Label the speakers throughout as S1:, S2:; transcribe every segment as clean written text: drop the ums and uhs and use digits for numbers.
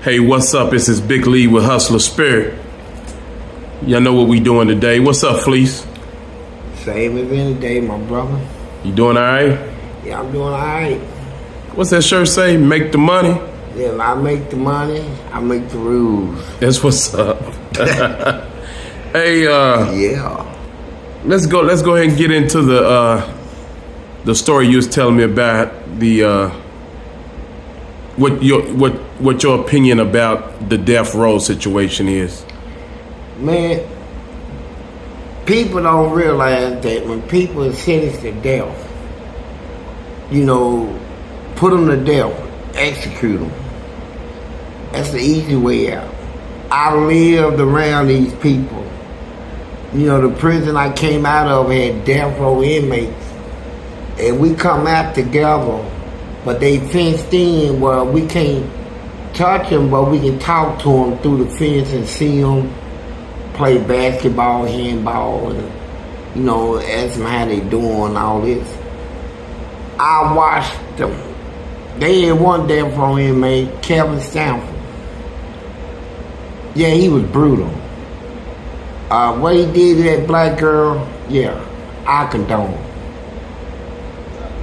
S1: Hey, what's up? This is Big Lee with Hustler Spirit. Y'all know what we doing today. What's up, Fleece?
S2: Same as any day, my brother.
S1: You doing all right?
S2: Yeah, I'm doing all right.
S1: What's that shirt say? Make the money?
S2: Yeah, I make the money, I make the rules.
S1: That's what's up. Hey,
S2: Yeah.
S1: let's go ahead and get into the story you was telling me about the what your opinion about the death row situation is.
S2: Man, people don't realize that when people are sentenced to death, put them to death, execute them. That's the easy way out. I lived around these people. The prison I came out of had death row inmates. And we come out together, but they fenced in where we can't touch them, but we can talk to them through the fence and see them play basketball, handball, and, ask them how they doing, all this. I watched them. They had one death row inmate, Kevin Stanford. Yeah, he was brutal. What he did to that black girl, yeah, I condone.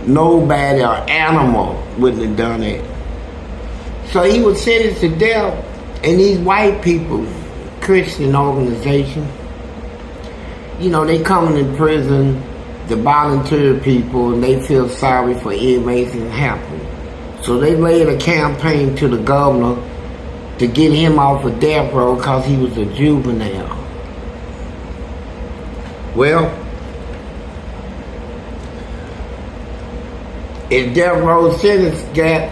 S2: Nobody or animal wouldn't have done it. So he was sentenced to death, and these white people, Christian organization, they come in prison to volunteer people, and they feel sorry for inmates and help them. So they laid a campaign to the governor to get him off of death row because he was a juvenile. Well, his death row sentence got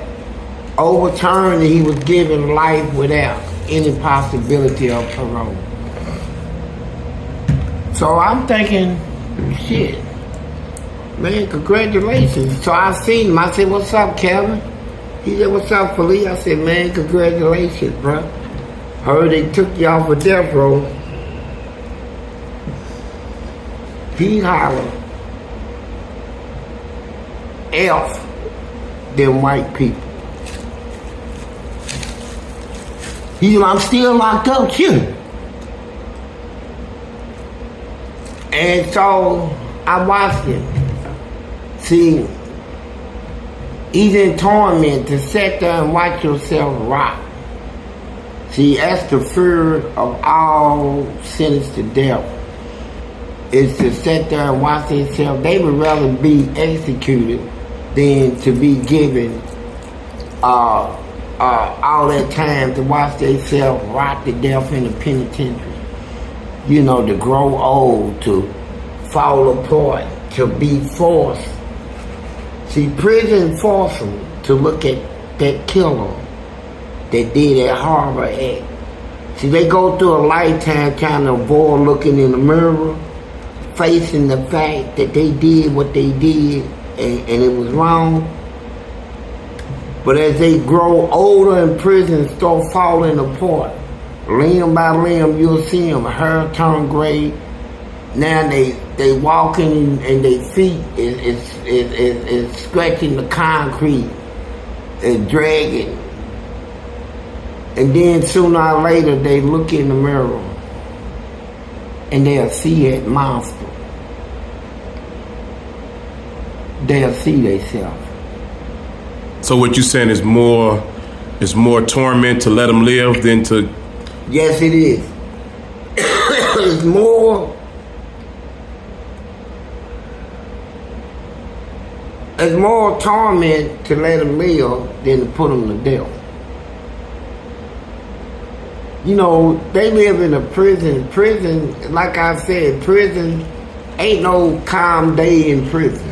S2: overturned and he was given life without any possibility of parole. So I'm thinking, shit, man, congratulations. So I seen him. I said, what's up, Kevin? He said, what's up, Fleece? I said, man, congratulations, bro. Heard they took you off of death row. He hollered, F them white people. He said, I'm still locked up too. And so I watched him. See, he's in torment to sit there and watch yourself rot. See, that's the fear of all sentenced to death. Is to sit there and watch themselves. They would rather be executed than to be given all that time to watch themselves rot to death in the penitentiary. To grow old, to fall apart, to be forced. See, prison forced them to look at that killer that did that horrible act. See, they go through a lifetime trying to avoid looking in the mirror, facing the fact that they did what they did and it was wrong. But as they grow older in prison, start falling apart, limb by limb, you'll see them hair turn gray. Now they walking and their feet is scratching the concrete and dragging. And then sooner or later they look in the mirror and they'll see that monster. They'll see themselves.
S1: So what you saying is more torment to let them live than to...
S2: Yes, it is. It's more torment to let them live than to put them to death. They live in a prison. Prison, like I said, prison ain't no calm day in prison.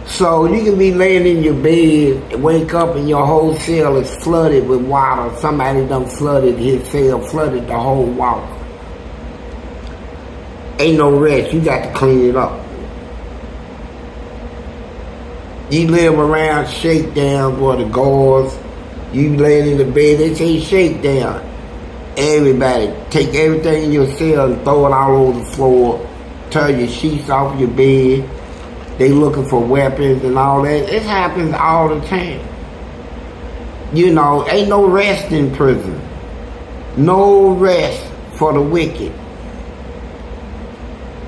S2: So you can be laying in your bed, wake up and your whole cell is flooded with water. Somebody done flooded his cell, flooded the whole wall. Ain't no rest, you got to clean it up. You live around shakedowns where the guards, you laying in the bed, they say shakedown. Everybody, take everything in your cell and throw it all over the floor, tear your sheets off your bed. They looking for weapons and all that. It happens all the time. You know, ain't no rest in prison. No rest for the wicked.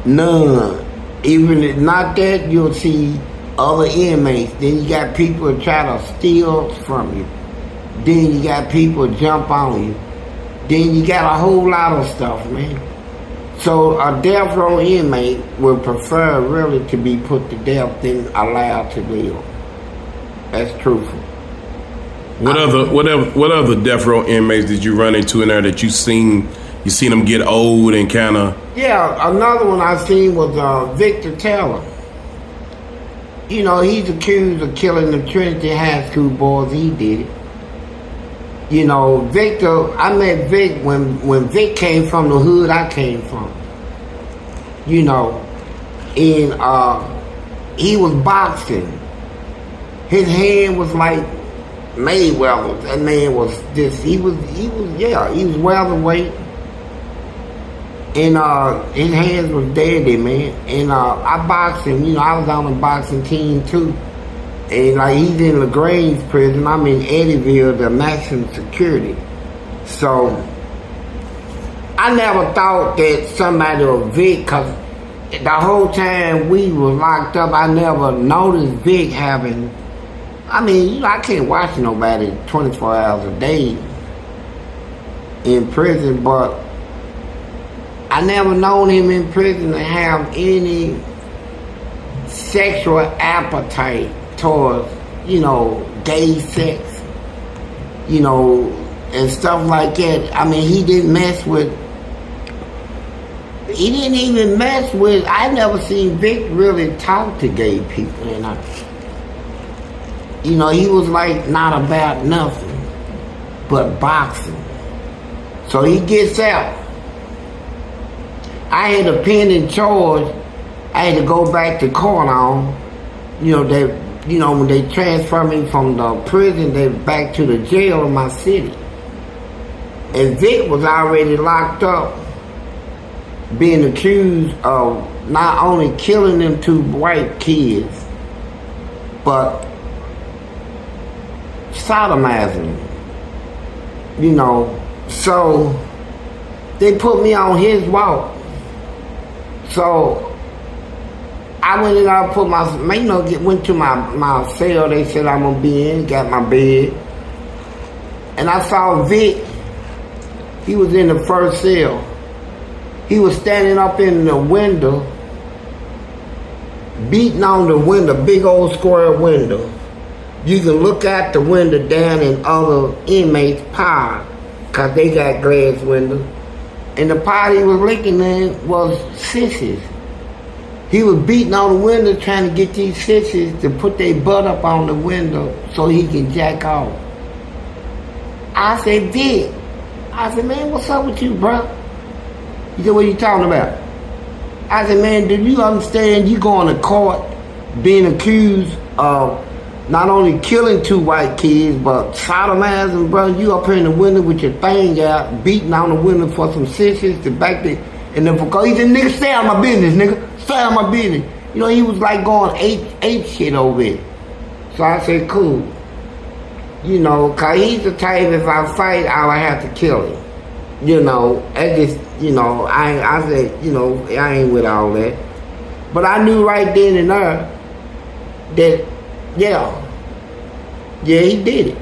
S2: None. Even if not that, you'll see other inmates. Then you got people that try to steal from you. Then you got people jump on you. Then you got a whole lot of stuff, man. So a death row inmate would prefer really to be put to death than allowed to live. That's truthful.
S1: What other death row inmates did you run into in there that you seen them get old and kind of?
S2: Yeah, another one I seen was Victor Taylor. You know, he's accused of killing the Trinity High School boys. He did it. You know, Victor, I met Vic when Vic came from the hood I came from. You know, and he was boxing. His hand was like Mayweather. That man was just, he was welterweight. And his hands was dirty, man. And I boxed him. You know, I was on the boxing team too. And like he's in LaGrange prison. I'm in Eddyville, the maximum security. So I never thought that somebody was Vic, because the whole time we were locked up, I never noticed Vic having. I mean, you know, I can't watch nobody 24 hours a day in prison, but I never known him in prison to have any sexual appetite towards, you know, gay sex, you know, and stuff like that. I mean, he didn't even mess with, I never seen Vic really talk to gay people, and you know, he was like not about nothing but boxing. So he gets out. I had a pending charge. I had to go back to court on. You know, when they transfer me from the prison, they back to the jail in my city. And Vic was already locked up, being accused of not only killing them two white kids, but sodomizing them. You know, so they put me on his walk. So I went in, I put went to my cell. They said I'm gonna be in, got my bed. And I saw Vic. He was in the first cell. He was standing up in the window, beating on the window, big old square window. You can look out the window down in other inmates' pod, because they got glass windows. And the pot he was licking in was sissies. He was beating on the window trying to get these sissies to put their butt up on the window so he can jack off. I said, Vic. I said, man, what's up with you, bro? He said, what are you talking about? I said, man, do you understand you going to court being accused of not only killing two white kids, but sodomizing, bro? You up here in the window with your thing out, beating on the window for some sissies to back there. And then he said, nigga, stay out of my business, nigga. Stay out of my business. You know, he was like going ape shit over it. So I said, cool. You know, cause he's the type, if I fight, I would have to kill him. You know, I just, you know, I said, you know, I ain't with all that. But I knew right then and there that, yeah, he did it.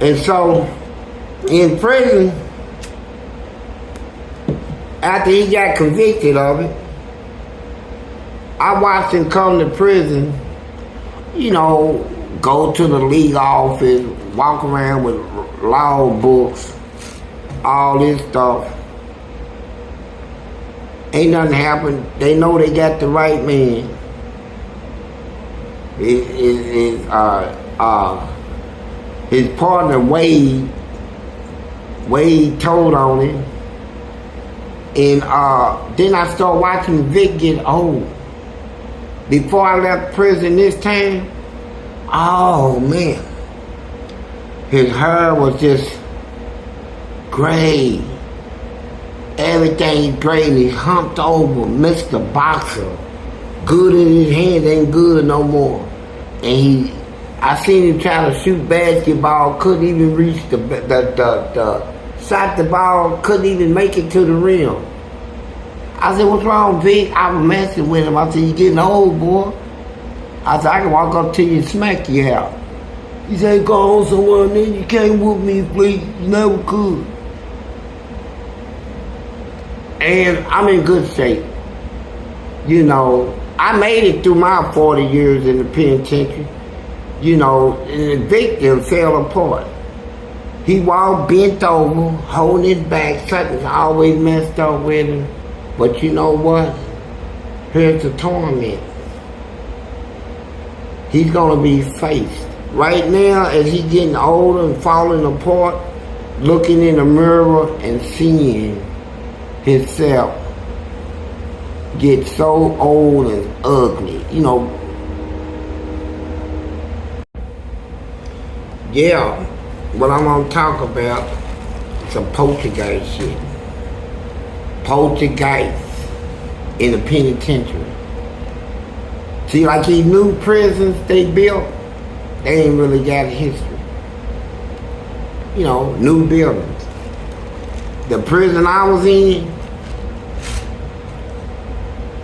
S2: And so, in prison, after he got convicted of it, I watched him come to prison, you know, go to the league office, walk around with law books, all this stuff. Ain't nothing happened. They know they got the right man. His partner Wade told on him. And then I started watching Vic get old. Before I left prison this time, oh man, his hair was just gray. Everything gray, and he's humped over, Mr. Boxer. Good in his hands ain't good no more. And I seen him try to shoot basketball, couldn't even reach the shot the ball, couldn't even make it to the rim. I said, what's wrong, Vic? I was messing with him. I said, you getting old, boy. I said, I can walk up to you and smack you out. He said, go on somewhere and then you can't whoop me, please. You never could. And I'm in good shape. You know, I made it through my 40 years in the penitentiary. You know, and the victim fell apart. He walked bent over, holding his back. Something's always messed up with him. But you know what? Here's the torment. He's going to be faced. Right now, as he's getting older and falling apart, looking in the mirror and seeing himself get so old and ugly. You know, yeah, what I'm going to talk about is some poltergeist shit. Poltergeist in the penitentiary. See, like these new prisons they built, they ain't really got a history. You know, new buildings. The prison I was in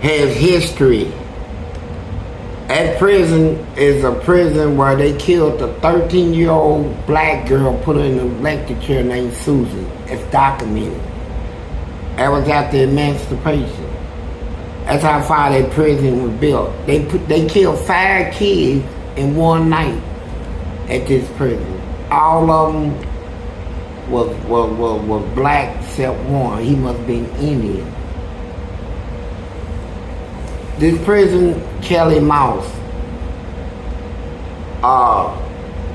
S2: has history. That prison is a prison where they killed a 13-year-old black girl, put her in an electric chair named Susan. It's documented. That was after emancipation. That's how far that prison was built. They killed 5 kids in one night at this prison. All of them was black except one. He must have been Indian. This prison, Kelly Mouse,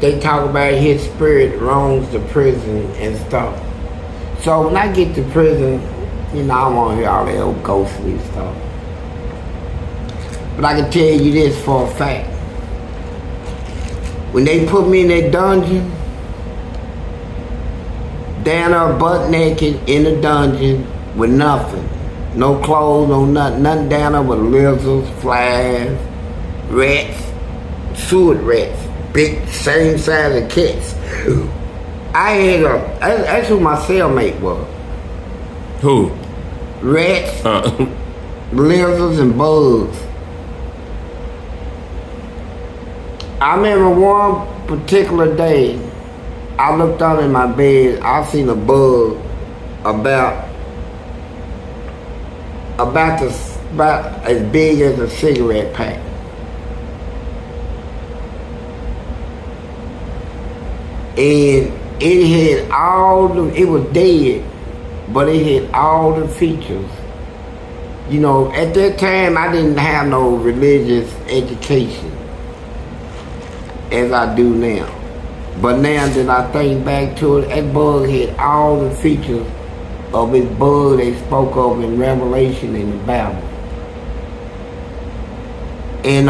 S2: they talk about his spirit roams the prison and stuff. So when I get to prison, you know, I want to hear all that old ghostly stuff. But I can tell you this for a fact. When they put me in that dungeon, down there butt naked in the dungeon with nothing. No clothes, no nothing. Nothing down there but lizards, flies, rats, sewer rats. Big, same size as cats. I had that's who my cellmate was.
S1: Who?
S2: Rats, lizards, and bugs. I remember one particular day, I looked out in my bed, I seen a bug about as big as a cigarette pack. And it had it was dead, but it had all the features. You know, at that time I didn't have no religious education as I do now. But now that I think back to it, that bug had all the features of his bug they spoke of in Revelation in the Bible. And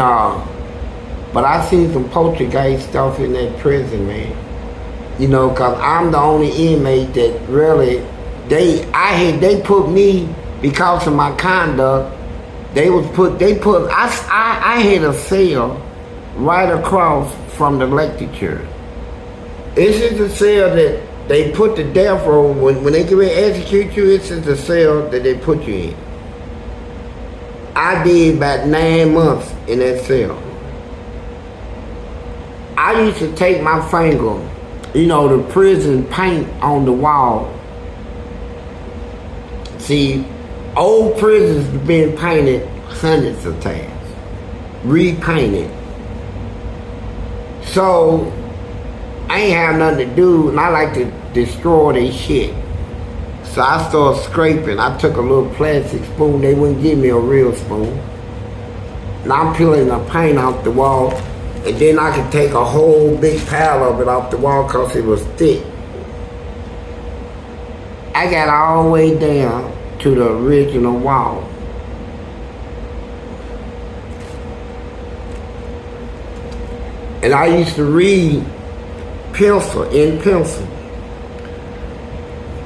S2: but I seen some poltergeist stuff in that prison, man. You know, cause I'm the only inmate that really they put me because of my conduct. I had a cell right across from the electric chair. This is the cell that they put the death row when they get ready to execute you. This is the cell that they put you in. I did about 9 months in that cell. I used to take my finger, you know, the prison paint on the wall. See, old prisons have been painted hundreds of times, repainted. So I ain't have nothing to do, and I like to destroy their shit. So I started scraping. I took a little plastic spoon. They wouldn't give me a real spoon. And I'm peeling the paint off the wall, and then I could take a whole big pile of it off the wall because it was thick. I got all the way down to the original wall. And I used to read pencil.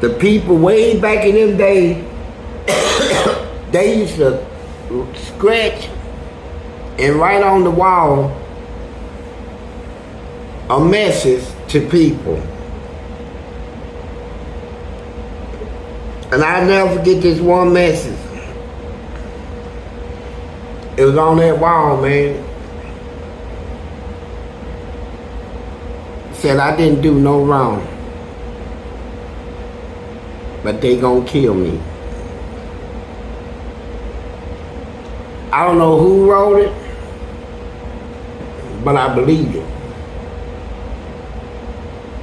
S2: The people way back in them days, they used to scratch and write on the wall a message to people. And I'll never forget this one message. It was on that wall, man. It said I didn't do no wrong, but they gonna kill me. I don't know who wrote it, but I believe it.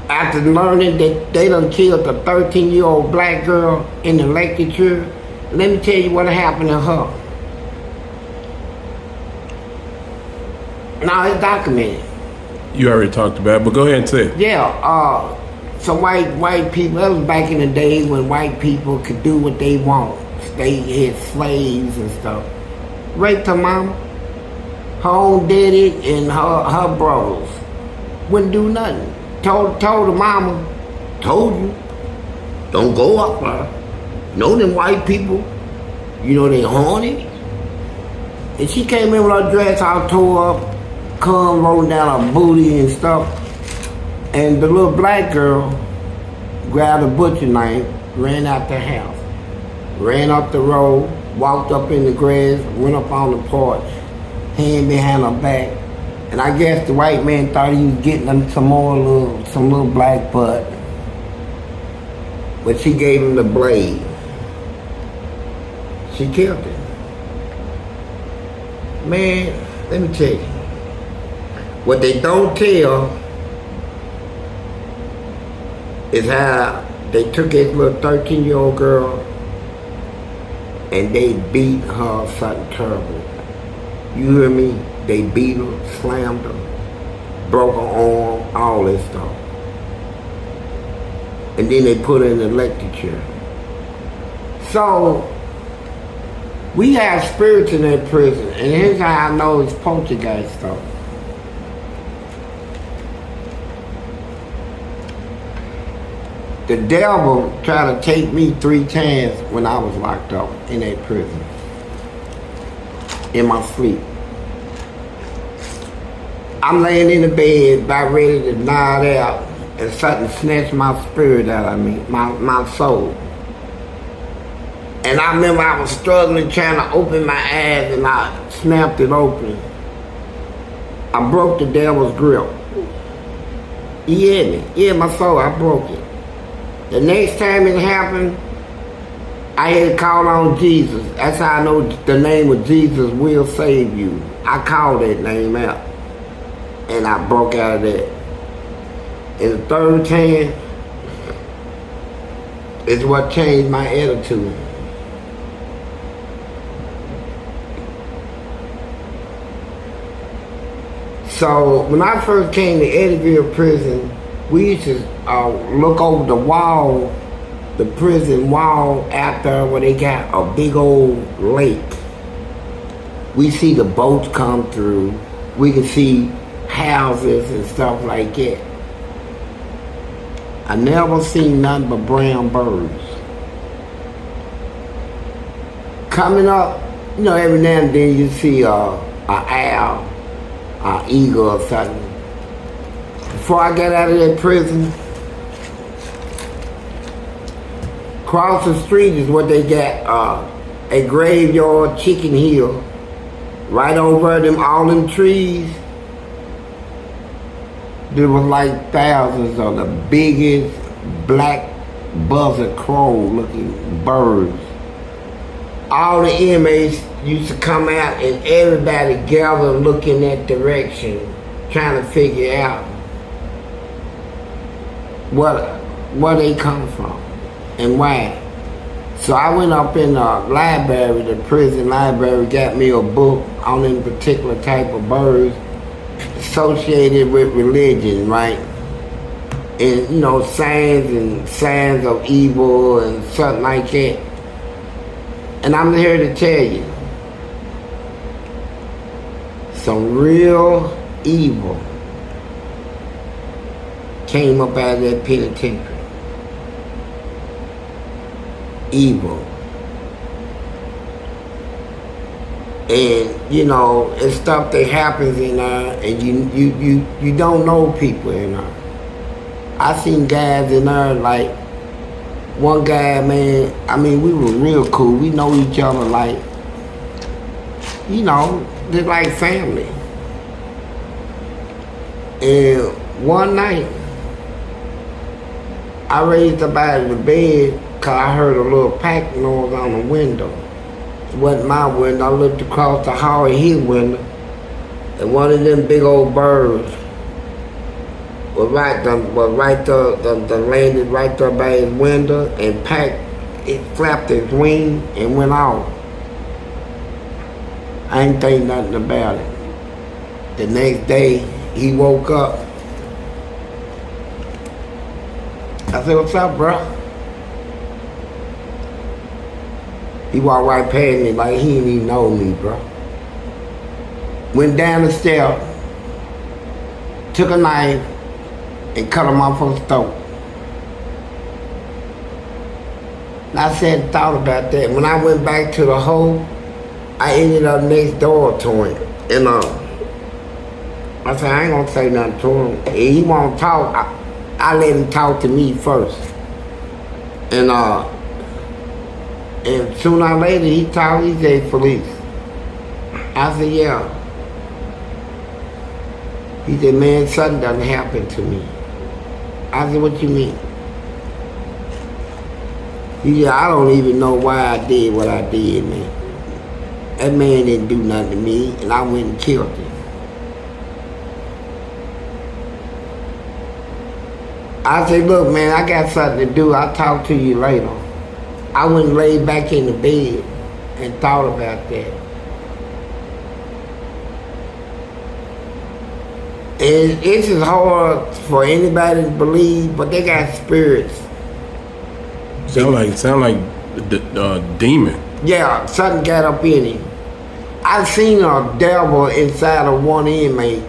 S2: After learning that they done killed a 13-year-old black girl in the lecture, let me tell you what happened to her. Now it's documented.
S1: You already talked about it, but go ahead and say it.
S2: Yeah, some white people, that was back in the day when white people could do what they want. They had slaves and stuff. Raped her mama, her own daddy, and her brothers. Wouldn't do nothing. Told the mama, told you, don't go up there. Know them white people, you know they horny. And she came in with her dress all tore up, cum rolling down her booty and stuff. And the little black girl grabbed a butcher knife, ran out the house, ran up the road, walked up in the grass, went up on the porch, hand behind her back. And I guess the white man thought he was getting them some little black butt. But she gave him the blade. She killed him. Man, let me tell you. What they don't tell is how they took this little 13-year-old girl and they beat her something terrible. You hear me? They beat her, slammed her, broke her arm, all this stuff. And then they put her in the electric chair. So, we have spirits in that prison, and here's how I know it's poltergeist stuff. The devil tried to take me 3 times when I was locked up in that prison, in my sleep. I'm laying in the bed, about ready to nod out, and something snatched my spirit out of me, my soul. And I remember I was struggling, trying to open my eyes, and I snapped it open. I broke the devil's grip. You hear me? Yeah, my soul, I broke it. The next time it happened, I had to call on Jesus. That's how I know the name of Jesus will save you. I called that name out. And I broke out of that. And the third time is what changed my attitude. So when I first came to Away.Evil prison, we used to look over the wall, the prison wall out there where they got a big old lake. We see the boats come through. We can see houses and stuff like that. I never seen nothing but brown birds. Coming up, you know, every now and then you see a owl, an eagle or something. Before I got out of that prison, across the street is what they got, a graveyard, Chicken Hill, right over them, all them trees. There was like thousands of the biggest black buzzard crow looking birds. All the inmates used to come out and everybody gathered look in that direction, trying to figure out where they come from and why. So I went up in the library, the prison library, got me a book on any particular type of birds associated with religion, right? And you know, signs of evil and something like that. And I'm here to tell you, some real evil came up out of that penitentiary. Evil. And it's stuff that happens in there, and you don't know people in there. I seen guys in there, like one guy, man. I mean, we were real cool. We know each other like, just like family. And one night, I raised up out of the bed because I heard a little pack noise on the window. It wasn't my window. I looked across the hall at his window, and one of them big old birds was right there, landed right there by his window, and it flapped his wing and went off. I ain't think nothing about it. The next day, he woke up. I said, "What's up, bro?" He walked right past me like he didn't even know me, bro. Went down the stairs, took a knife, and cut him off on his throat. And I sat and thought about that. When I went back to the hole, I ended up next door to him. And I said, I ain't gonna say nothing to him. And he won't talk. I let him talk to me first. And sooner or later he talked, he said, "Fleece." I said, "Yeah." He said, "Man, something done happened to me." I said, "What you mean?" He said, "I don't even know why I did what I did, man. That man didn't do nothing to me, and I went and killed him." I said, "Look, man, I got something to do. I'll talk to you later." I went and laid back in the bed and thought about that. And it's just hard for anybody to believe, but they got spirits.
S1: Sound like the demon.
S2: Yeah, something got up in him. I've seen a devil inside of one inmate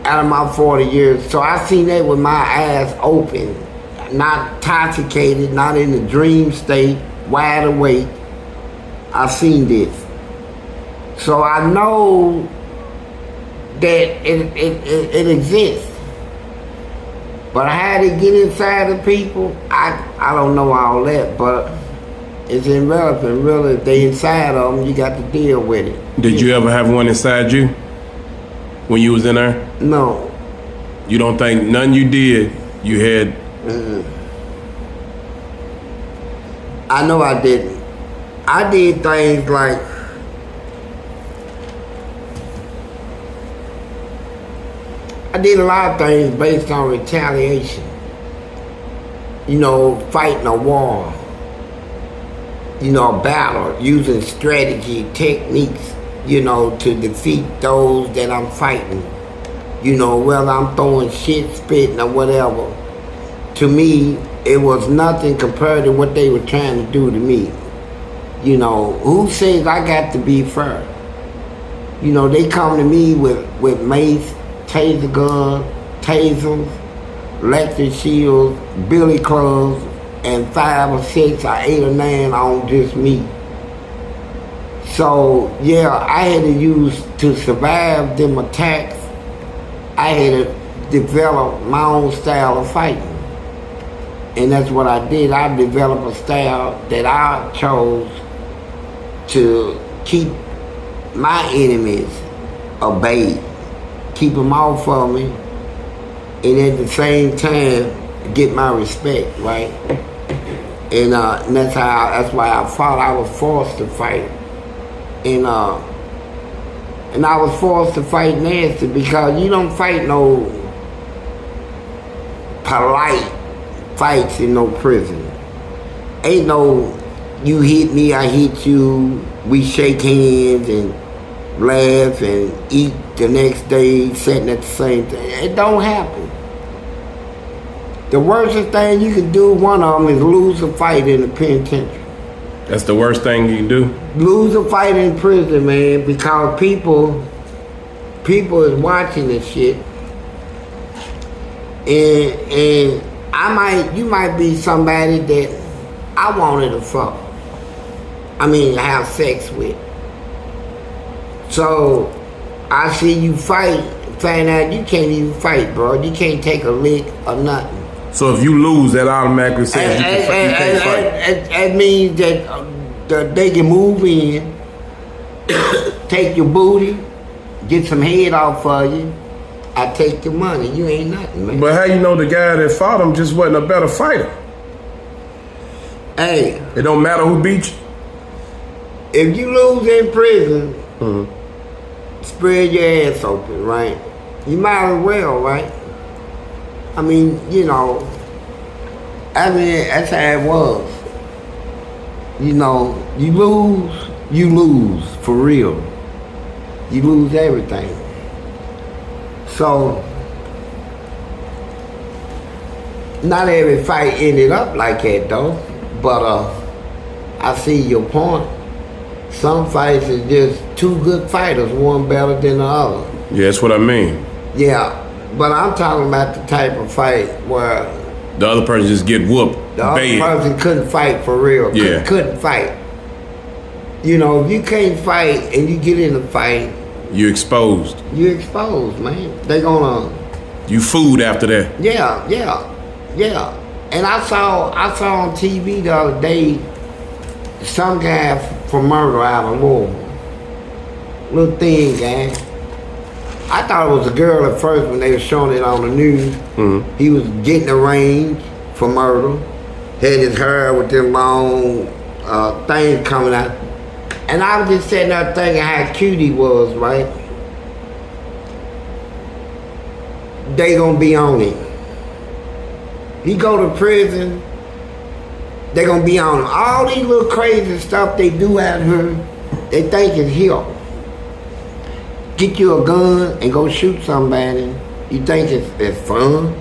S2: out of my 40 years. So I seen that with my eyes open, not intoxicated, not in the dream state, wide awake. I seen this. So I know that it exists. But how to get inside of people, I don't know all that, but it's irrelevant. Really, if they inside of them, you got to deal with it.
S1: Did you ever have one inside you when you was in there?
S2: No.
S1: You don't think none you did, you had?
S2: I know I didn't. I did things like, I did a lot of things based on retaliation. Fighting a war. A battle, using strategy, techniques, to defeat those that I'm fighting. Whether I'm throwing shit, spitting, or whatever. To me, it was nothing compared to what they were trying to do to me. Who says I got to be fair? They come to me with mace, taser guns, tasers, electric shields, billy clubs, and 5 or 6 or 8 or 9 on just me. So yeah, I had to use, to survive them attacks, I had to develop my own style of fighting. And that's what I did. I developed a style that I chose to keep my enemies obeyed, keep them off of me, and at the same time get my respect, right? And that's why I fought. I was forced to fight, and I was forced to fight nasty, because you don't fight no polite fights in no prison. Ain't no you hit me, I hit you, we shake hands and laugh and eat the next day sitting at the same thing. It don't happen. The worst thing you can do, one of them, is lose a fight in the penitentiary.
S1: That's the worst thing you can do? Lose
S2: a fight in prison, man, because people is watching this shit. And you might be somebody that I wanted to fuck. I mean, have sex with. So I see you fight, find out you can't even fight, bro. You can't take a lick or nothing.
S1: So if you lose, that automatically says you can't fight.
S2: That means that they can move in, take your booty, get some head off of you. I take your money. You ain't nothing, man.
S1: But how you know the guy that fought him just wasn't a better fighter?
S2: Hey.
S1: It don't matter who beat you?
S2: If you lose in prison, spread your ass open, right? You might as well, right? I mean, you know, that's how it was. You know, you lose, for real. You lose everything. So, not every fight ended up like that, though. But I see your point. Some fights is just two good fighters, one better than the other.
S1: Yeah, that's what I mean.
S2: Yeah, but I'm talking about the type of fight where
S1: the other person just get whooped.
S2: The other person couldn't fight for real.
S1: Yeah.
S2: Couldn't fight. You know, if you can't fight and you get in a fight,
S1: you're exposed.
S2: You're exposed, man. They gonna...
S1: You food after that.
S2: Yeah. And I saw on TV the other day some guy for murder out of Louisville. Little thin guy. I thought it was a girl at first when they were showing it on the news. Mm-hmm. He was getting arraigned for murder. Had his hair with them long things coming out. And I was just sitting there thinking how cute he was, right? They gonna be on him. He go to prison, they gonna be on him. All these little crazy stuff they do out here, they think is here. Get you a gun and go shoot somebody, you think it's fun?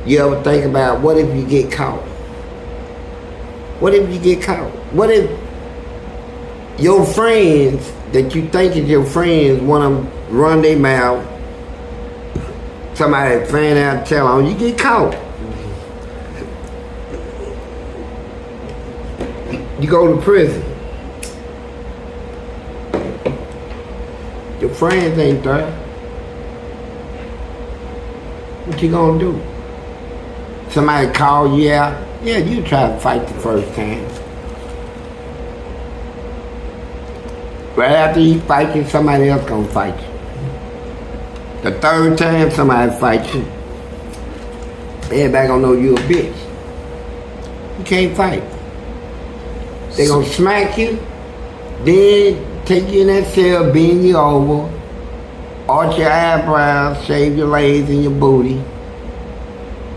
S2: You ever think about what if you get caught? What if you get caught? What if your friends that you think is your friends want to run their mouth, somebody find out and tell them, you get caught. You go to prison. Your friends ain't there. What you gonna do? Somebody call you out. Yeah, you try to fight the first time. Right after you fight you, somebody else gonna fight you. The third time somebody fight you, everybody gonna know you a bitch. You can't fight. They gonna smack you, then take you in that cell, bend you over, arch your eyebrows, shave your legs and your booty,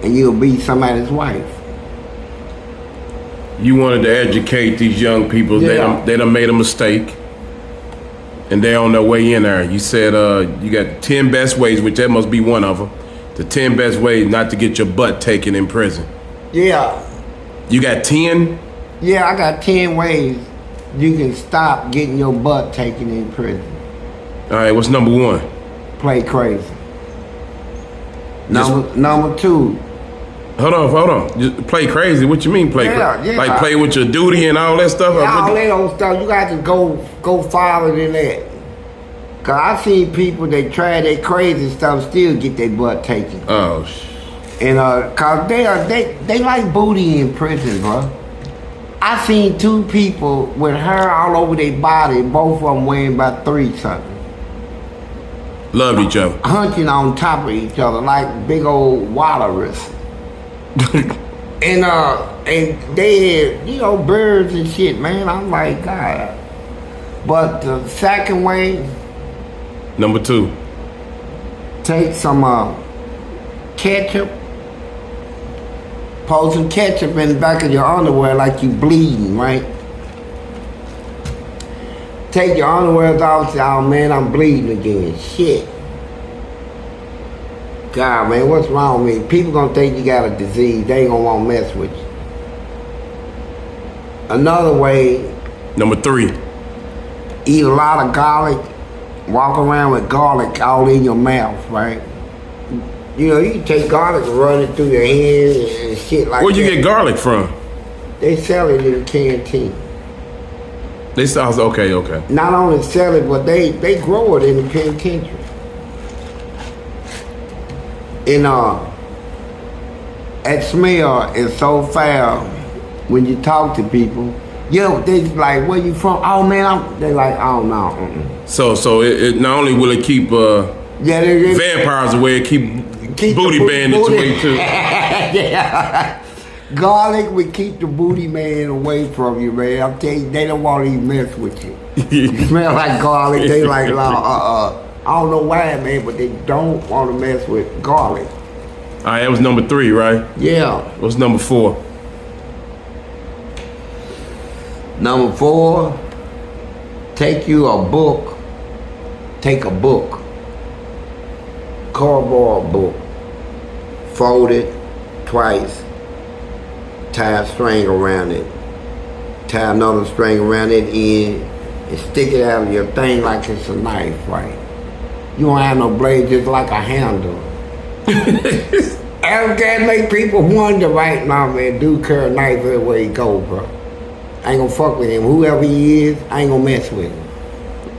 S2: and you'll be somebody's wife.
S1: You wanted to educate these young people.
S2: Yeah.
S1: They done made a mistake, and they're on their way in there. You said you got 10 best ways, which that must be one of them. The 10 best ways not to get your butt taken in prison.
S2: Yeah.
S1: You got 10?
S2: Yeah, I got 10 ways you can stop getting your butt taken in prison.
S1: All right, what's number one?
S2: Play crazy. Number two.
S1: Hold on. Just play crazy. What you mean play crazy?
S2: Yeah.
S1: Like play with your duty and all that stuff?
S2: Yeah, all that old stuff. You got to go farther than that. Cause I seen people that try that crazy stuff still get their butt taken.
S1: Oh,
S2: And cause they like booty in prison, bro. I seen two people with hair all over their body, both of them weighing about 3 something.
S1: Loved each other.
S2: Hunting on top of each other like big old walrus. and they had, birds and shit, man. I'm like, God. But the second way.
S1: Number two.
S2: Take some ketchup. Pour some ketchup in the back of your underwear like you bleeding, right? Take your underwear off and say, oh man, I'm bleeding again. Shit. God, man, what's wrong with me? People gonna think you got a disease. They ain't gonna want to mess with you. Another way.
S1: Number three.
S2: Eat a lot of garlic. Walk around with garlic all in your mouth, right? You take garlic and run it through your hands and shit like that.
S1: Where'd you get garlic from?
S2: They sell it in the canteen.
S1: They sounds okay.
S2: Not only sell it, but they grow it in the penitentiary. And that smell is so foul when you talk to people. Yo, they like, where you from? Oh man, they like, oh no.
S1: So it not only will it keep vampires away, it keep booty bandits away too.
S2: Yeah. Garlic would keep the booty man away from you, man. I'm telling you, they don't want to even mess with you. You smell like garlic, they like, I don't know why, man, but they don't want to mess with garlic.
S1: All right, that was number 3, right?
S2: Yeah.
S1: What's number 4?
S2: Number 4, take a book, cardboard book, fold it twice, tie a string around it, tie another string around it and stick it out of your thing like it's a knife, right? You don't have no blade, just like a handle. And that make people wonder, right now, man, dude carry a knife everywhere he go, bro. I ain't gonna fuck with him. Whoever he is, I ain't gonna mess with him.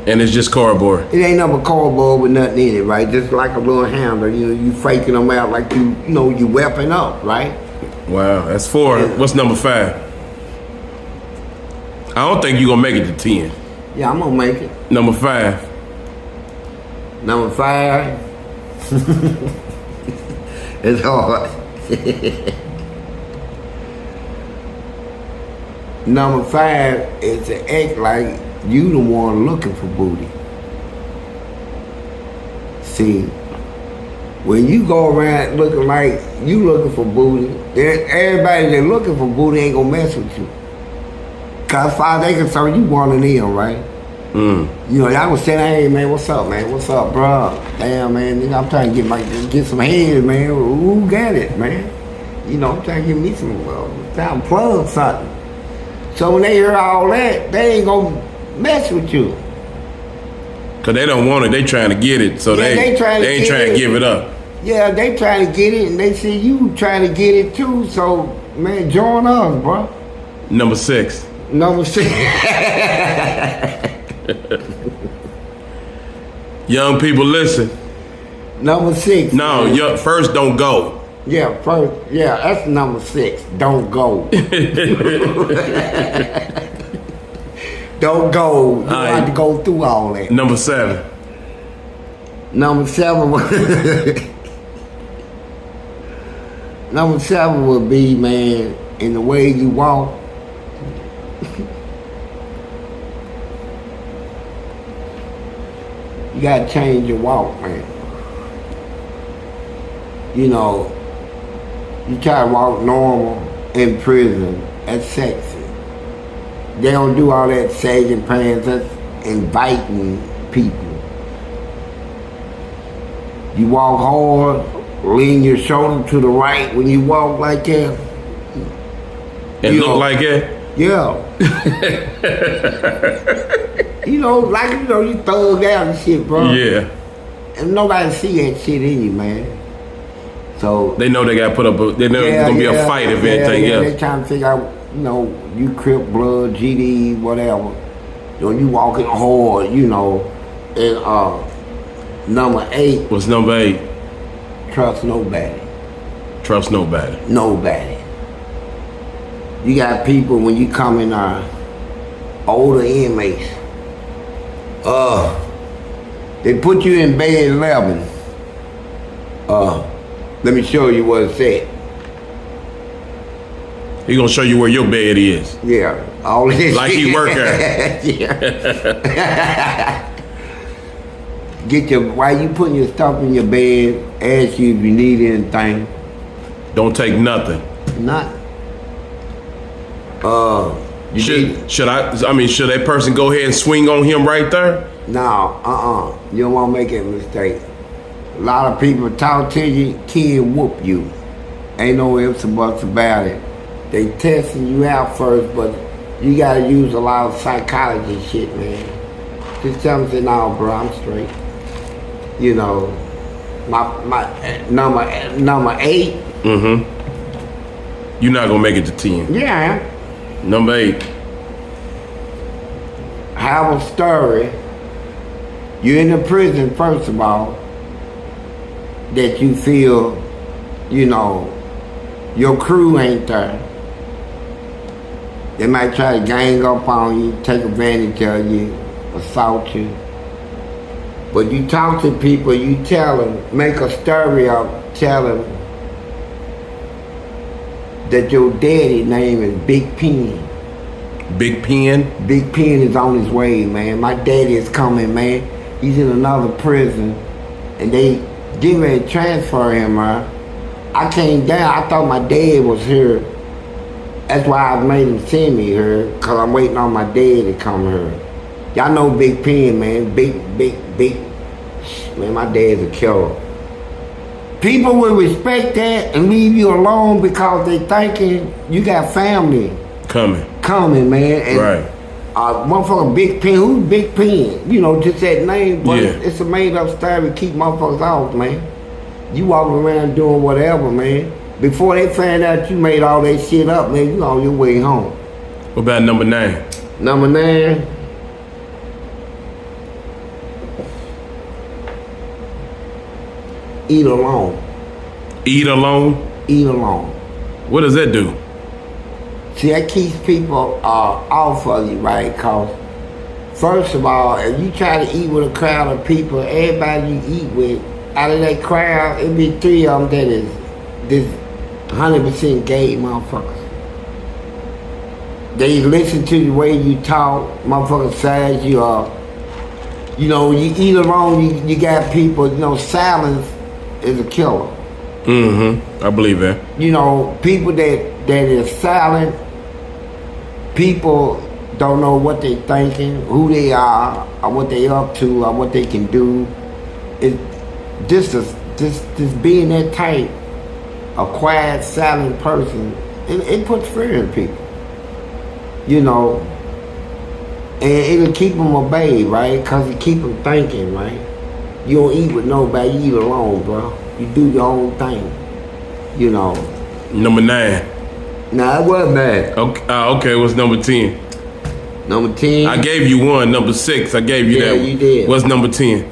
S1: And it's just cardboard.
S2: It ain't nothing but cardboard with nothing in it, right? Just like a little handle. You faking them out like you weapon up, right?
S1: Wow, that's 4.
S2: Yeah.
S1: What's number 5? I don't think you're gonna make it to 10.
S2: Yeah, I'm gonna make it.
S1: Number 5.
S2: Number 5. It's hard. Number 5 is to act like you the one looking for booty. See, when you go around looking like you looking for booty, then everybody that looking for booty ain't gonna mess with you. Cause as far as they concerned, you one of them, right? You know, y'all gonna say, hey man, what's up, man? What's up, bro? Damn, man, nigga, I'm trying to get some head, man. Who got it, man? You know, I'm trying to get me some plug something. So when they hear all that, they ain't gonna mess with you.
S1: Cause they don't want it, they trying to get it, so they ain't trying to give it up.
S2: Yeah, they trying to get it, and they see you trying to get it too. So man, join us, bro.
S1: Number 6.
S2: Number 6.
S1: Young people, listen.
S2: Number 6.
S1: No, first don't go.
S2: Yeah, that's number 6. Don't go. Don't go. You have to go through all that.
S1: Number 7.
S2: Number 7 Number 7 would be, man, in the way you walk. You gotta change your walk, man. You know, you try to walk normal in prison, that's sexy. They don't do all that sagging pants, that's inviting people. You walk hard, lean your shoulder to the right when you walk like that.
S1: And look like that?
S2: Yeah. You know, you thug out and shit, bro.
S1: Yeah.
S2: And nobody see that shit in you, man. So
S1: they know they got to put up. They know it's gonna be a fight if anything else.
S2: They trying to figure out, you Crip, Blood, GD, whatever. You walking hard, And number 8.
S1: What's number 8?
S2: Trust nobody.
S1: Trust nobody.
S2: Nobody. You got people when you come in older inmates. They put you in bed 11. Let me show you what it said.
S1: He gonna show you where your bed is.
S2: Yeah, all this.
S1: Like he work there.
S2: Yeah. While you putting your stuff in your bed, ask you if you need anything.
S1: Don't take nothing.
S2: Nothing.
S1: Should that person go ahead and swing on him right there?
S2: No, you don't want to make that mistake. A lot of people talk to you, can whoop you. Ain't no ifs or buts about it. They testing you out first, but you gotta use a lot of psychology shit, man. Just tell them, say, no, bro, I'm straight. My number 8.
S1: Mm-hmm. You're not gonna make it to 10.
S2: Yeah, I am.
S1: Number 8.
S2: have a story. You're in the prison, first of all, that you feel, you know, your crew ain't there. They might try to gang up on you, take advantage of you, assault you. But you talk to people, you tell them, make a story up, tell them that your daddy name is Big Pen.
S1: Big Pen?
S2: Big Pen is on his way, man. My daddy is coming, man. He's in another prison, and they get ready to transfer him, man. I came down, I thought my dad was here. That's why I made him send me here, because I'm waiting on my dad to come here. Y'all know Big Pen, man. Big. Man, my dad's a killer. People will respect that and leave you alone because they thinking you got family coming, man. And,
S1: right.
S2: Motherfucker Big Pen, who's Big Pen? You know, just that name, but
S1: yeah.
S2: It's a made up story to keep motherfuckers off, man. You walking around doing whatever, man. Before they find out you made all that shit up, man, you on your way home.
S1: What about number 9?
S2: Number 9. Eat alone.
S1: Eat alone?
S2: Eat alone.
S1: What does that do?
S2: See, that keeps people off of you, right? Because, first of all, if you try to eat with a crowd of people, everybody you eat with, out of that crowd, it'd be 3 of them that is this 100% gay motherfuckers. They listen to the way you talk, motherfuckers size you up. You know, you eat alone, you got people, you know, silence is a killer.
S1: Mm-hmm. I believe that.
S2: You know, people that is silent, people don't know what they thinking, who they are, or what they up to, or what they can do. Just being that type, a quiet, silent person, it puts fear in people. You know, and it'll keep them obeyed, right? Because it keep them thinking, right? You don't eat with nobody, you eat alone, bro. You do your own thing, you know.
S1: Number 9.
S2: Nah, it wasn't bad.
S1: Okay, what's number 10?
S2: Number 10?
S1: I gave you one. Number 6, I gave you that one.
S2: Yeah, you did.
S1: What's number 10?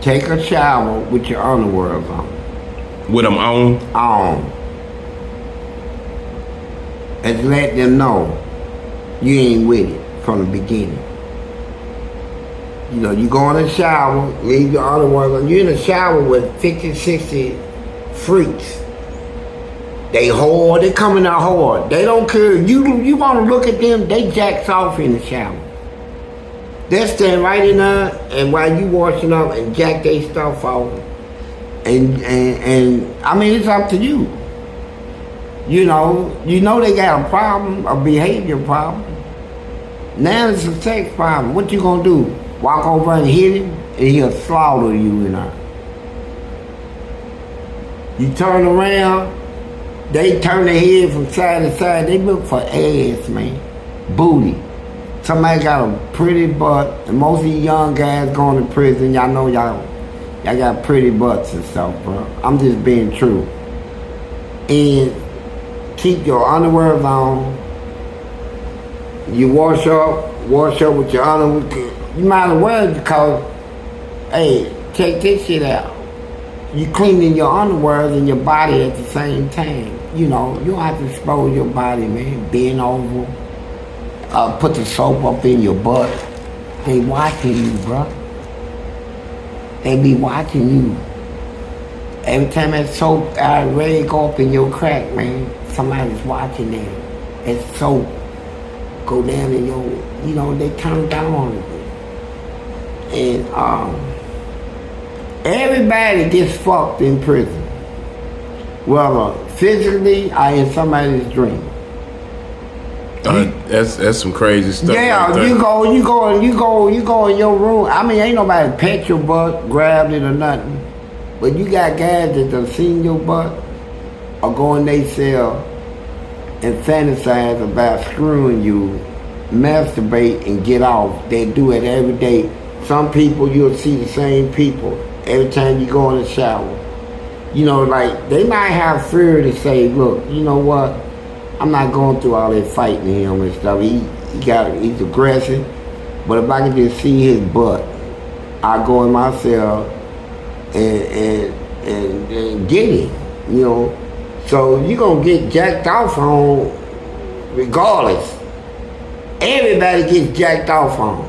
S2: Take a shower with your underwear on.
S1: With them on?
S2: On. And let them know you ain't with it from the beginning. You know, you go in the shower, leave your underwear on. You're in the shower with 50, 60 freaks. They hard, they coming out hard. They don't care. You want to look at them, they jacks off in the shower. They stand right in there, and while you washing up and jack their stuff off, and I mean, it's up to you. You know they got a problem, a behavior problem. Now it's a sex problem. What you gonna do? Walk over and hit him, and he'll slaughter you in there. You turn around, they turn their head from side to side. They look for ass, man, booty. Somebody got a pretty butt, and most of you young guys going to prison, y'all know y'all got pretty butts and stuff, bro. I'm just being true. And keep your underwear on. You wash up with your underwear. You might as well, because, hey, check this shit out. You cleaning your underwear and your body at the same time. You know, you don't have to expose your body, man. Bend over. Put the soap up in your butt. They watching you, bro. They be watching you. Every time that soap red go up in your crack, man, somebody's watching them. That soap go down in your, you know, they turn down on it. And everybody gets fucked in prison. Whether physically or in somebody's dream.
S1: That's some crazy stuff.
S2: Yeah,
S1: right there.
S2: you go in your room. I mean, ain't nobody pet your butt, grabbed it or nothing. But you got guys that done seen your butt or go in they cell and fantasize about screwing you, masturbate and get off. They do it every day. some people you'll see the same people every time you go in the shower. You know, like they might have fear to say, look, you know what? I'm not going through all that fighting him and stuff. He's aggressive. But if I can just see his butt, I go in myself and get him, you know. So you're going to get jacked off on regardless. Everybody gets jacked off on.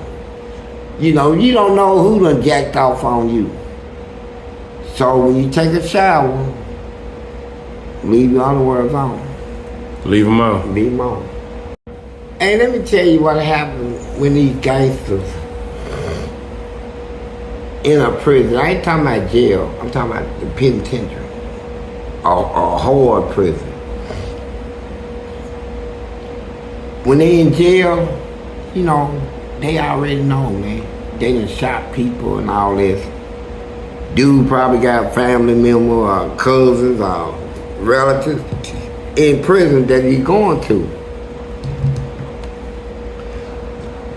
S2: You know, you don't know who done jacked off on you. So when you take a shower, leave your underwear on.
S1: Leave them on.
S2: Leave them on. Hey, let me tell you what happened when these gangsters in a prison. I ain't talking about jail. I'm talking about the penitentiary. A hard prison. When they in jail, you know, they already know, man. They done shot people and all this. Dude probably got family members or cousins or relatives in prison that he's going to.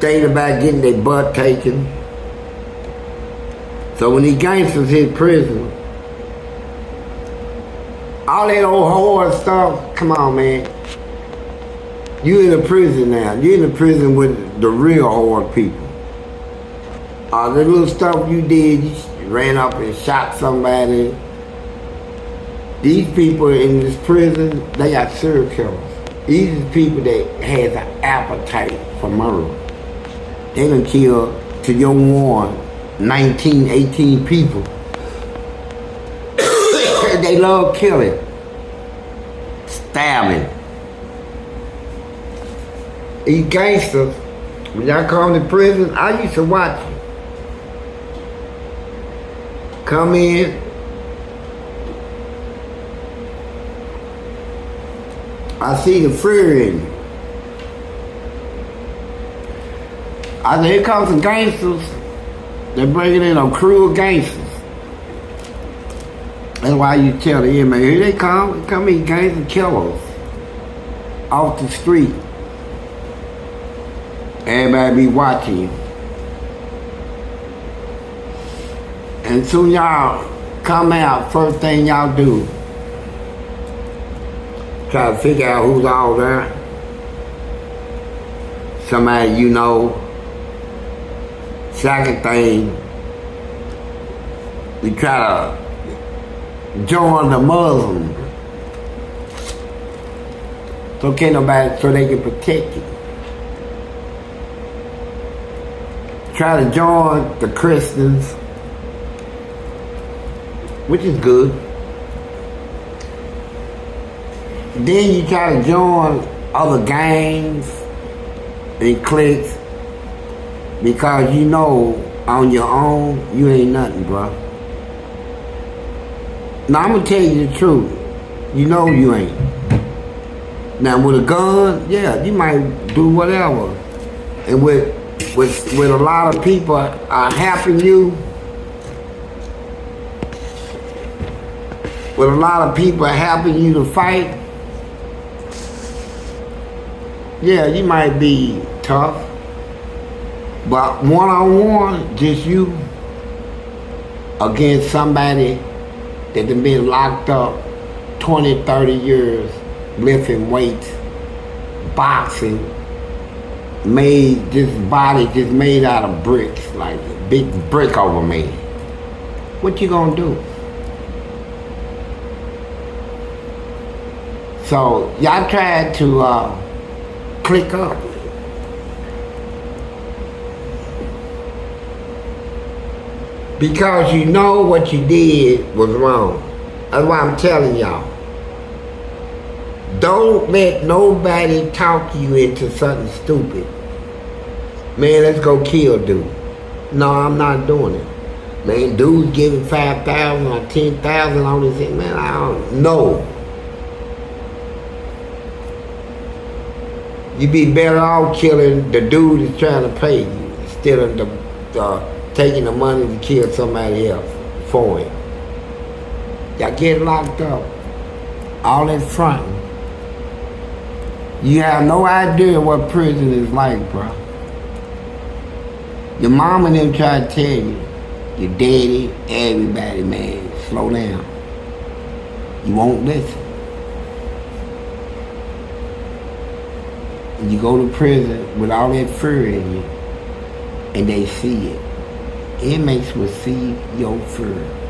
S2: Thinking about getting their butt taken. So when these gangsters hit prison, all that old hard stuff, come on, man. You in a prison now. You in a prison with the real hard people. The little stuff you did, you ran up and shot somebody. These people in this prison, they got serial killers. These are people that has an appetite for murder. They done killed, to your warn, 19, 18 people. They love killing, stabbing. These gangsters, when y'all come to prison, I used to watch them. Come in. I see the fear in you. I said, here comes some gangsters. They're bringing in a crew of gangsters. That's why you tell the inmate, here they come. Come in, gangster killers. Off the street. Everybody be watching you. And soon y'all come out, first thing y'all do, try to figure out who's all there. Somebody you know. Second thing, we try to join the Muslim. So can't nobody, so they can protect you. Try to join the Christians, which is good. Then you try to join other gangs and cliques, because you know on your own you ain't nothing, bro. Now I'm gonna tell you the truth. You know you ain't. Now with a gun, yeah, you might do whatever. And with a lot of people are helping you, with a lot of people helping you to fight, yeah, you might be tough. But one-on-one, just you against somebody that done been locked up 20, 30 years, lifting weights, boxing, made this body just made out of bricks, like a big brick over me. What you gonna do? So y'all tried to click up. Because you know what you did was wrong. That's why I'm telling y'all. Don't let nobody talk you into something stupid. Man, let's go kill dude. No, I'm not doing it. Man, dude's giving 5,000 or 10,000 on this thing. Man, I don't know. You be better off killing the dude that's trying to pay you instead of taking the money to kill somebody else for him. Y'all get locked up. All that fronting. You have no idea what prison is like, bro. Your mama and them try to tell you, your daddy, everybody, man, slow down. You won't listen. You go to prison with all that fur in you, and they see it. Inmates will see your fur.